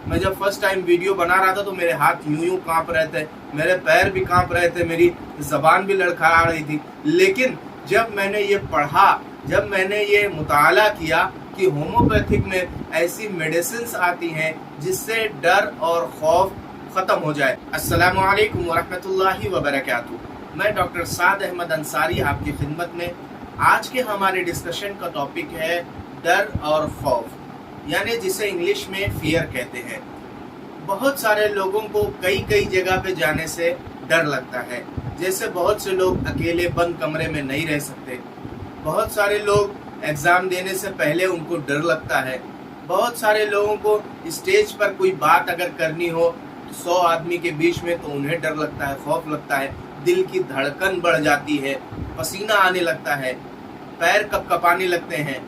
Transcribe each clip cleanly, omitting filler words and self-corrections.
मैं जब first time video बना रहा था तो मेरे हाथ यूं यूं कांप रहे थे, मेरे पैर भी कांप रहे थे, मेरी ज़बान भी लड़खड़ा रही थी। लेकिन जब मैंने ये पढ़ा, जब मैंने ये मुताला किया कि होम्योपैथिक में ऐसी मेडिसिन्स आती हैं जिससे डर और खौफ ख़त्म हो जाए। अस्सलामु अलैकुम वरहमतुल्लाहि वबरकातुहू। मैं डॉक्टर साद अहमद अंसारी आपकी खिदमत में। आज के हमारे डिस्कशन का टॉपिक है डर और खौफ, यानी जिसे इंग्लिश में फियर कहते हैं। बहुत सारे लोगों को कई जगह पे जाने से डर लगता है। जैसे बहुत से लोग अकेले बंद कमरे में नहीं रह सकते, बहुत सारे लोग एग्ज़ाम देने से पहले उनको डर लगता है, बहुत सारे लोगों को स्टेज पर कोई बात अगर करनी हो 100 आदमी के बीच में तो उन्हें डर लगता है, खौफ लगता है, दिल की धड़कन बढ़ जाती है, पसीना आने लगता है, पैर कपकपाने लगते हैं।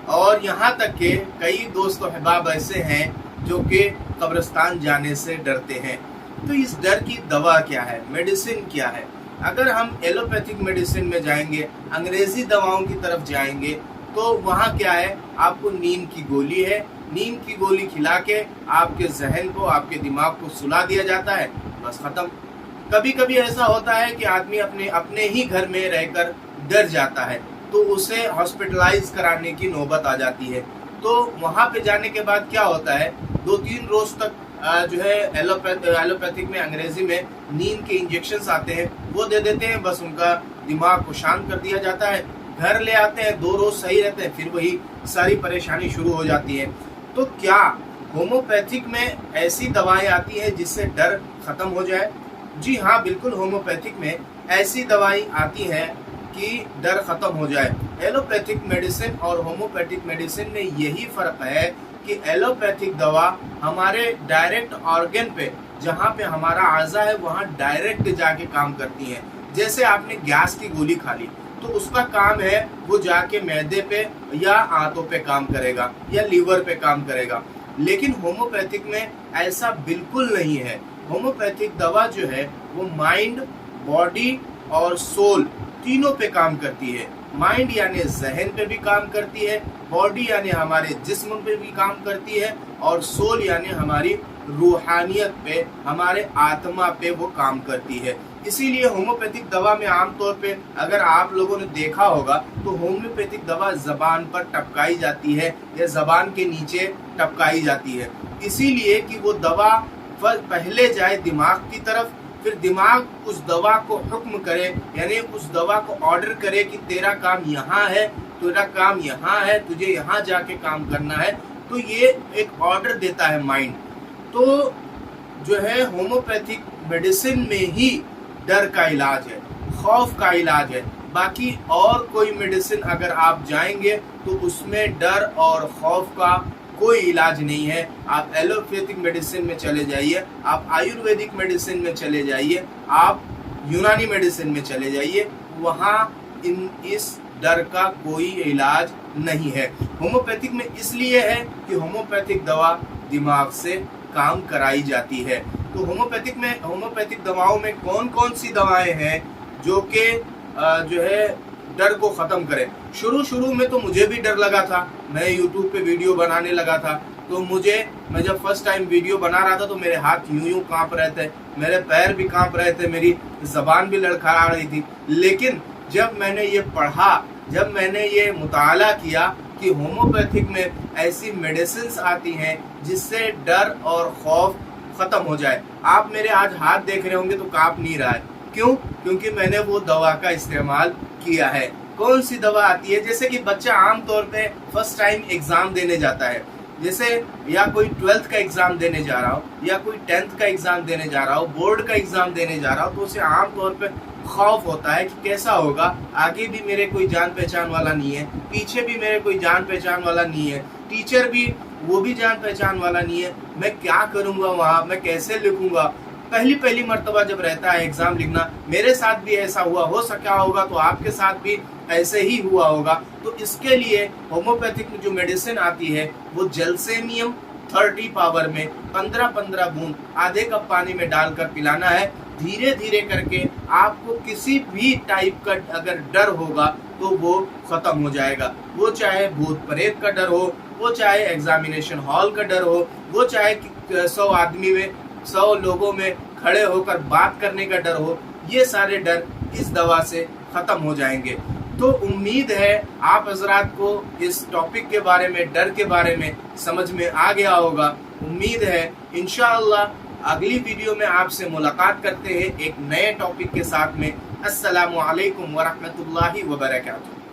और यहाँ तक कि कई दोस्त अहबाब ऐसे हैं जो कि कब्रिस्तान जाने से डरते हैं। तो इस डर की दवा क्या है, मेडिसिन क्या है? अगर हम एलोपैथिक मेडिसिन में जाएंगे, अंग्रेजी दवाओं की तरफ जाएंगे, तो वहाँ क्या है, आपको नींद की गोली है, नींद की गोली खिला के आपके जहन को, आपके दिमाग को सुला दिया जाता है, बस खत्म। कभी कभी ऐसा होता है कि आदमी अपने ही घर में रहकर डर जाता है, तो उसे हॉस्पिटलाइज कराने की नौबत आ जाती है। तो वहाँ पे जाने के बाद क्या होता है, 2-3 रोज तक जो है एलोपैथिक में, अंग्रेजी में नींद के इंजेक्शंस आते हैं, वो दे देते हैं, बस उनका दिमाग को शांत कर दिया जाता है। घर ले आते हैं, 2 रोज सही रहते हैं, फिर वही सारी परेशानी शुरू हो जाती है। तो क्या होम्योपैथिक में ऐसी दवाएं आती हैं जिससे डर खत्म हो जाए? जी हाँ, बिल्कुल, होम्योपैथिक में ऐसी दवाई आती हैं कि डर खत्म हो जाए। एलोपैथिक मेडिसिन और होम्योपैथिक मेडिसिन में यही फर्क है कि एलोपैथिक दवा हमारे डायरेक्ट ऑर्गन पे, जहाँ पे हमारा आज़ा है, वहाँ डायरेक्ट जाके काम करती है। जैसे आपने गैस की गोली खा ली तो उसका काम है वो जाके मैदे पे या आंतों पे काम करेगा या लीवर पे काम करेगा। लेकिन होम्योपैथिक में ऐसा बिल्कुल नहीं है। होम्योपैथिक दवा जो है वो माइंड, बॉडी और सोल तीनों पे काम करती है। माइंड यानी जहन पे भी काम करती है, बॉडी यानी हमारे जिस्म पे भी काम करती है, और सोल यानी हमारी रूहानियत पे, हमारे आत्मा पे वो काम करती है। इसीलिए होम्योपैथिक दवा में आमतौर पे अगर आप लोगों ने देखा होगा तो होम्योपैथिक दवा जबान पर टपकाई जाती है या जबान के नीचे टपकाई जाती है, इसीलिए कि वो दवा पहले जाए दिमाग की तरफ, फिर दिमाग उस दवा को हुक्म करे, यानी उस दवा को ऑर्डर करे कि तेरा काम यहाँ है, तेरा काम यहाँ है, तुझे यहाँ जाके काम करना है। तो ये एक ऑर्डर देता है माइंड। तो जो है होम्योपैथिक मेडिसिन में ही डर का इलाज है, खौफ का इलाज है। बाकी और कोई मेडिसिन अगर आप जाएंगे तो उसमें डर और खौफ का कोई इलाज नहीं है। आप एलोपैथिक मेडिसिन में चले जाइए, आप आयुर्वेदिक मेडिसिन में चले जाइए, आप यूनानी मेडिसिन में चले जाइए, वहाँ इस डर का कोई इलाज नहीं है। होम्योपैथिक में इसलिए है कि होम्योपैथिक दवा दिमाग से काम कराई जाती है। तो होम्योपैथिक दवाओं में कौन कौन सी दवाएं हैं जो कि जो है डर को ख़त्म करें? शुरू में तो मुझे भी डर लगा था, मैं यूट्यूब पे वीडियो बनाने लगा था, तो मैं जब फर्स्ट टाइम वीडियो बना रहा था तो मेरे हाथ यूं यूं कांप रहे थे, मेरे पैर भी कांप रहे थे, मेरी ज़बान भी लड़खड़ा रही थी। लेकिन जब मैंने ये पढ़ा, जब मैंने ये मुताला किया कि होम्योपैथिक में ऐसी मेडिसिन्स आती हैं जिससे डर और खौफ ख़त्म हो जाए। आप मेरे आज हाथ देख रहे होंगे तो कांप नहीं रहा है, क्यों? क्योंकि मैंने वो दवा का इस्तेमाल किया है। कौन सी दवा आती है? जैसे कि बच्चा आम तौर पे फर्स्ट टाइम एग्जाम देने जाता है, जैसे या कोई 12th का एग्जाम देने जा रहा हो या कोई 10th का एग्जाम देने जा रहा हो, बोर्ड का एग्जाम देने जा रहा हो, तो उसे आम तौर पे खौफ होता है कि कैसा होगा, आगे भी मेरे कोई जान पहचान वाला नहीं है, पीछे भी मेरे कोई जान पहचान वाला नहीं है, टीचर भी वो भी जान पहचान वाला नहीं है, मैं क्या करूँगा वहाँ, मैं कैसे लिखूँगा। पहली मर्तबा जब रहता है एग्जाम लिखना, मेरे साथ भी ऐसा हुआ, हो सका होगा तो आपके साथ भी ऐसे ही हुआ होगा। तो इसके लिए होम्योपैथिक में जो मेडिसिन आती है वो जलसेनियम 30 पावर में 15-15 बूंद आधे कप पानी में डालकर पिलाना है। धीरे धीरे करके आपको किसी भी टाइप का अगर डर होगा तो वो खत्म हो जाएगा। वो चाहे भूत प्रेत का डर हो, वो चाहे एग्जामिनेशन हॉल का डर हो, वो चाहे 100 آدمی میں 100 لوگوں میں کھڑے ہو کر بات کرنے کا ڈر ہو، یہ سارے ڈر اس دوا سے ختم ہو جائیں گے۔ تو امید ہے آپ حضرات کو اس ٹاپک کے بارے میں، ڈر کے بارے میں سمجھ میں آ گیا ہوگا۔ امید ہے انشاءاللہ اگلی ویڈیو میں آپ سے ملاقات کرتے ہیں ایک نئے ٹاپک کے ساتھ میں۔ السلام علیکم ورحمۃ اللہ وبرکاتہ۔